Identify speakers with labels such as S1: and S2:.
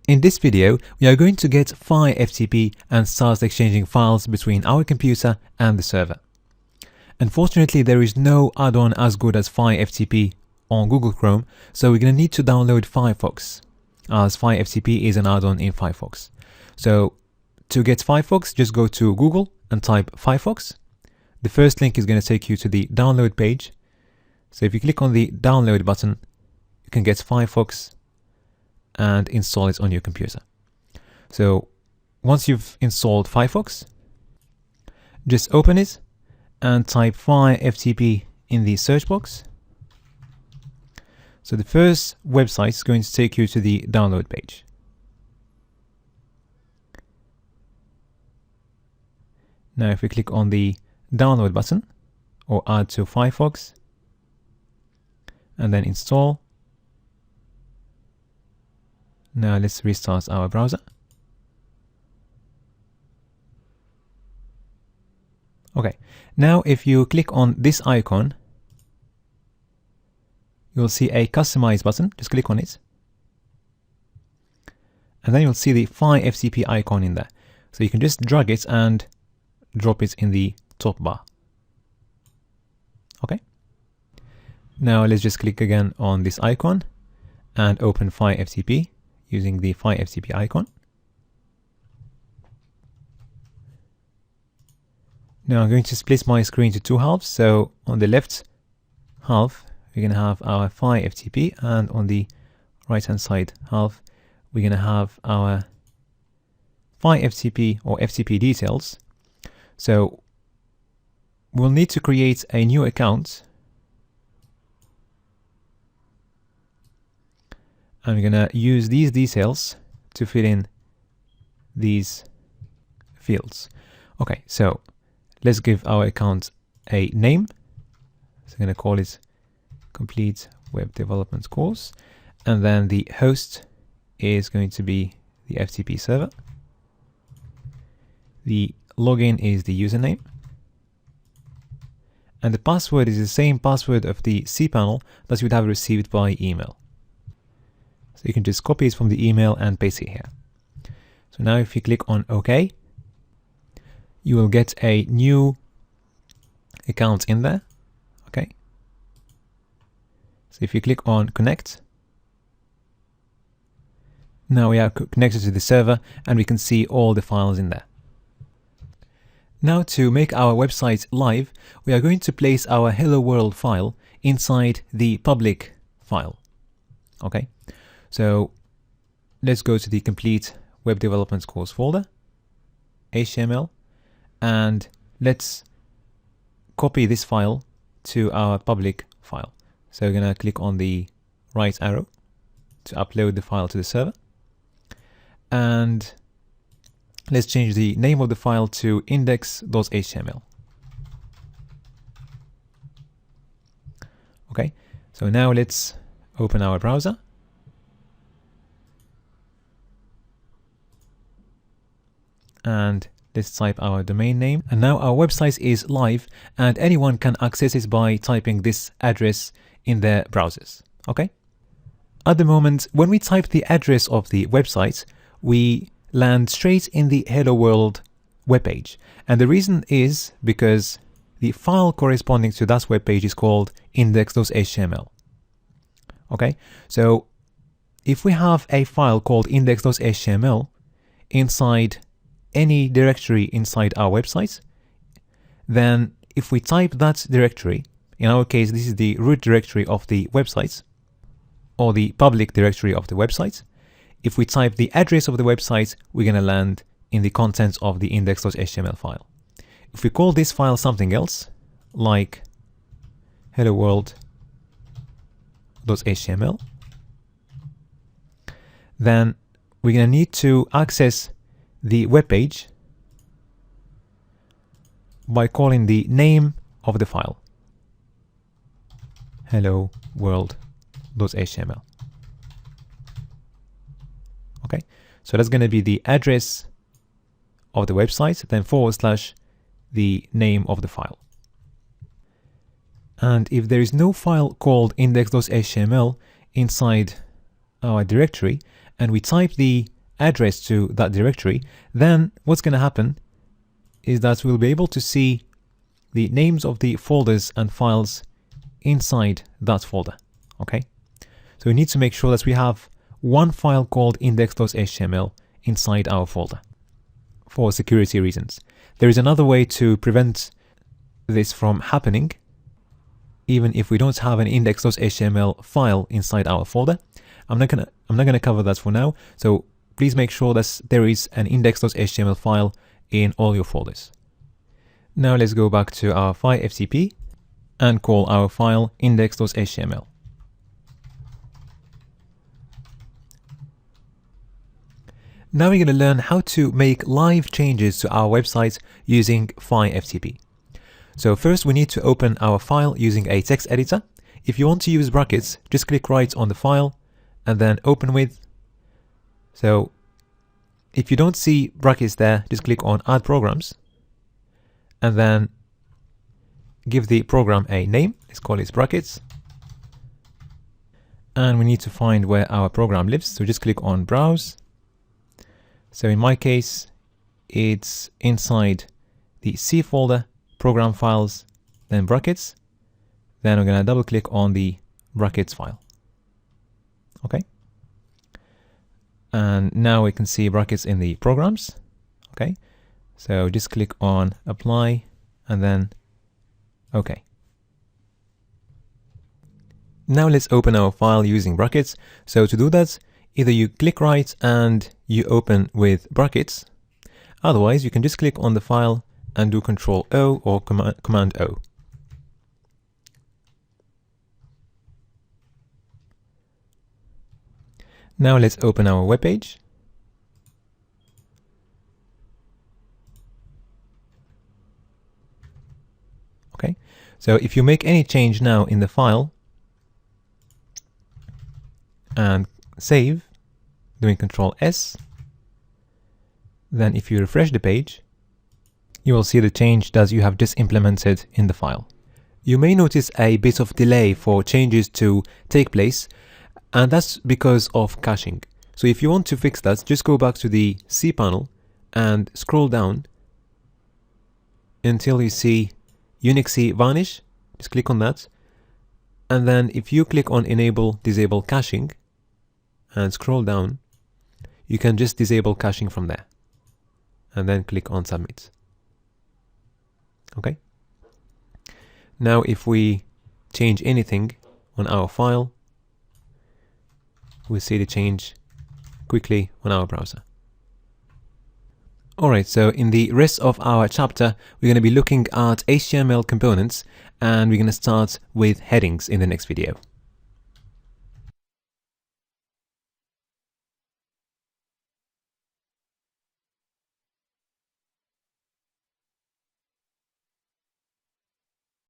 S1: In this video, we are going to get FireFTP and start exchanging files between our computer and the server. Unfortunately, there is no add-on as good as FireFTP on Google Chrome, so we're going to need to download FireFox, as FireFTP is an add-on in FireFox. So to get FireFox, just go to Google and type FireFox. The first link is going to take you to the download page. So if you click on the download button, you can get FireFox and install it on your computer. So once you've installed FireFox, just open it and type FireFTP in the search box. So the first website is going to take you to the download page. Now if we click on the download button or add to FireFox and then install. Now let's restart our browser. Okay, now if you click on this icon, you'll see a customize button. Just click on it. And then you'll see the FireFTP icon in there. So you can just drag it and drop it in the top bar. Okay. Now let's just click again on this icon and open FireFTP using the FireFTP icon. Now I'm going to split my screen to two halves. So on the left half, we're going to have our FireFTP, and on the right hand side half, we're going to have our FireFTP or FTP details. So we'll need to create a new account. And we're going to use these details to fill in these fields. Okay, so let's give our account a name. So I'm going to call it Complete Web Development Course. And then the host is going to be the FTP server. The login is the username. And the password is the same password of the cPanel that you would have received by email. So you can just copy it from the email and paste it here. So now if you click on OK, you will get a new account in there. Okay. So if you click on connect, now we are connected to the server and we can see all the files in there. Now to make our website live, we are going to place our Hello World file inside the public file. Okay. So let's go to the Complete Web Development Course folder, HTML, and let's copy this file to our public file. So we're going to click on the right arrow to upload the file to the server. And let's change the name of the file to index.html. Okay, so now let's open our browser. And let's type our domain name. And now our website is live and anyone can access it by typing this address in their browsers. Okay. At the moment, when we type the address of the website, we land straight in the Hello World webpage. And the reason is because the file corresponding to that webpage is called index.html. Okay. So if we have a file called index.html inside any directory inside our website, then if we type that directory, in our case this is the root directory of the website or the public directory of the website, if we type the address of the website, we're going to land in the contents of the index.html file. If we call this file something else, like hello world.html, then we're going to need to access the web page by calling the name of the file, hello world.html. Okay, so that's going to be the address of the website, then / the name of the file. And if there is no file called index.html inside our directory, and we type the address to that directory, then what's going to happen is that we'll be able to see the names of the folders and files inside that folder. Okay, so we need to make sure that we have one file called index.html inside our folder for security reasons. There is another way to prevent this from happening, even if we don't have an index.html file inside our folder. I'm not gonna cover that for now. So please make sure that there is an index.html file in all your folders. Now let's go back to our FireFTP and call our file index.html. Now we're going to learn how to make live changes to our website using FireFTP. So first we need to open our file using a text editor. If you want to use brackets, just click right on the file and then open with. So if you don't see brackets there, just click on add programs and then give the program a name. Let's call it brackets. And we need to find where our program lives. So just click on browse. So in my case, it's inside the C folder, program files, then brackets. Then we're going to double click on the brackets file. Okay. And now we can see brackets in the programs. Okay. So just click on apply and then OK. Now let's open our file using brackets. So to do that, either you click right and you open with brackets. Otherwise, you can just click on the file and do Control O or Command O. Now let's open our web page. Okay, so if you make any change now in the file and save, doing Control S, then if you refresh the page, you will see the change that you have just implemented in the file. You may notice a bit of delay for changes to take place, and that's because of caching. So if you want to fix that, just go back to the cPanel and scroll down until you see Unix vanish. Just click on that. And then if you click on Enable Disable Caching and scroll down, you can just disable caching from there. And then click on Submit. Okay. Now if we change anything on our file, we'll see the change quickly on our browser. Alright, so in the rest of our chapter, we're going to be looking at HTML components, and we're going to start with headings in the next video.